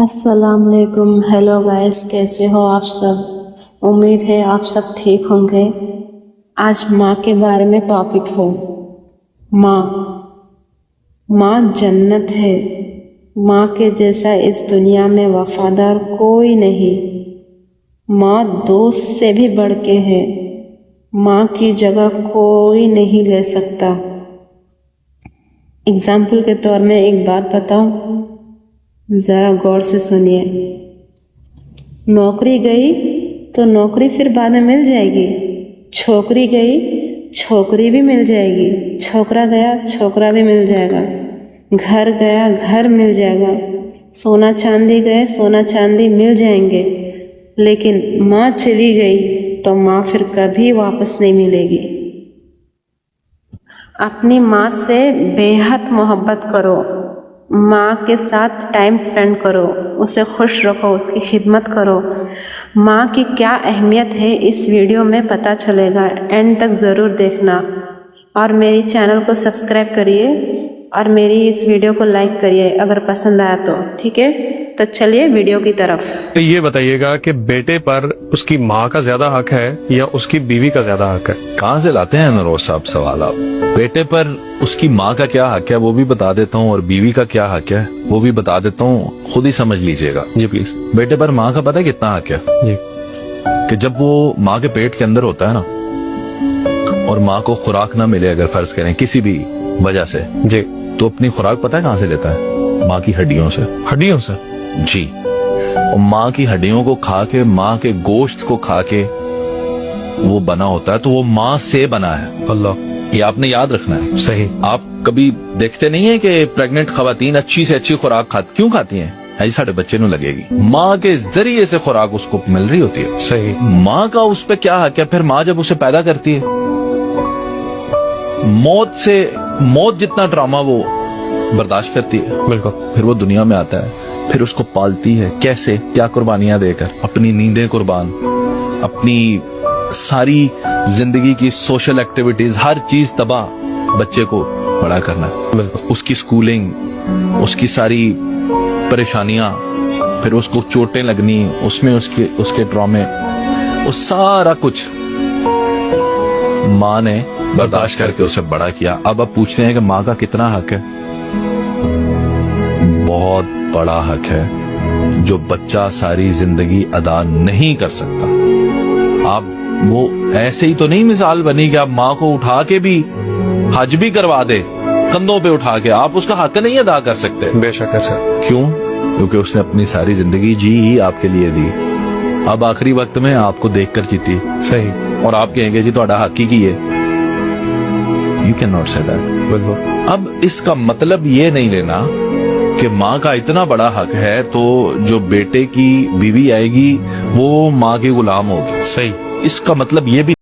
अस्सलाम वालेकुम। Hello guys, कैसे हो आप सब। उम्मीद है आप सब ठीक होंगे। आज माँ के बारे में टॉपिक हो। माँ जन्नत है। माँ के जैसा इस दुनिया में वफादार कोई नहीं। माँ दोस्त से भी बढ़ के है। माँ की जगह कोई नहीं ले सकता। एग्जाम्पल के तौर में एक बात बताऊं, ज़रा गौर से सुनिए। नौकरी गई तो नौकरी फिर बाद में मिल जाएगी। छोकरी गई, छोकरी भी मिल जाएगी। छोकरा गया, छोकरा भी मिल जाएगा। घर गया, घर मिल जाएगा। सोना चांदी गए, सोना चांदी मिल जाएंगे। लेकिन माँ चली गई तो माँ फिर कभी वापस नहीं मिलेगी। अपनी माँ से बेहद मोहब्बत करो। माँ के साथ टाइम स्पेंड करो, उसे खुश रखो, उसकी खिदमत करो। माँ की क्या अहमियत है इस वीडियो में पता चलेगा। एंड तक ज़रूर देखना और मेरी चैनल को सब्सक्राइब करिए और मेरी इस वीडियो को लाइक करिए अगर पसंद आया तो। ठीक है, तो चलिए वीडियो की तरफ। ये बताइएगा कि बेटे पर उसकी माँ का ज्यादा हक है या उसकी बीवी का ज्यादा हक है। कहाँ से लाते हैं नरोज साहब सवाल आप। बेटे पर उसकी माँ का क्या हक है वो भी बता देता हूँ और बीवी का क्या हक है वो भी बता देता हूँ, खुद ही समझ लीजिएगा। जी प्लीज। बेटे पर माँ का पता है कितना हक है जी। कि जब वो माँ के पेट के अंदर होता है ना और माँ को खुराक ना मिले, अगर फर्ज करें किसी भी वजह से, जी, तो अपनी खुराक पता है कहाँ से लेता है? माँ की हड्डियों से। हड्डियों से? जी। और माँ की हड्डियों को खा के, माँ के गोश्त को खा के वो बना होता है, तो वो माँ से बना है। अल्लाह, ये आपने याद रखना है। सही। आप कभी देखते नहीं है कि प्रेग्नेंट खवातीन अच्छी से अच्छी खुराक क्यों खाती हैं? ऐसी साढ़े बच्चे ਨੂੰ लगेगी। माँ के जरिए से खुराक उसको मिल रही होती है। सही। माँ का उस पे क्या हक है? फिर माँ जब उसे पैदा करती है, मौत जितना ड्रामा वो बर्दाश्त करती है, बिल्कुल। फिर वो दुनिया में आता है, फिर उसको पालती है। कैसे? क्या कुर्बानियां देकर, अपनी नींदें कुर्बान, अपनी सारी जिंदगी की सोशल एक्टिविटीज, हर चीज तबाह, बच्चे को बड़ा करना है। उसकी स्कूलिंग, उसकी सारी परेशानियां, फिर उसको चोटें लगनी, उसमें उसके ट्रॉमे, वो सारा कुछ माँ ने बर्दाश्त करके उसे बड़ा किया। अब पूछते हैं कि माँ का कितना हक है? बहुत बड़ा हक है जो बच्चा सारी जिंदगी अदा नहीं कर सकता। आप वो ऐसे ही तो नहीं मिसाल बनी कि आप माँ को उठा के भी हज भी करवा दे, कंधों पे उठा के, आप उसका हक नहीं अदा कर सकते। बेशक है सर। क्यों? क्योंकि उसने अपनी सारी जिंदगी जी ही आपके लिए दी। अब आखिरी वक्त में आपको देखकर जीती। सही। और आप कहेंगे जी ਤੁਹਾਡਾ हक ही है। You can not say that. बिल्कुल। अब इसका मतलब ये नहीं लेना कि माँ का इतना बड़ा हक है तो जो बेटे की बीवी आएगी वो माँ की गुलाम होगी। सही। इसका मतलब ये भी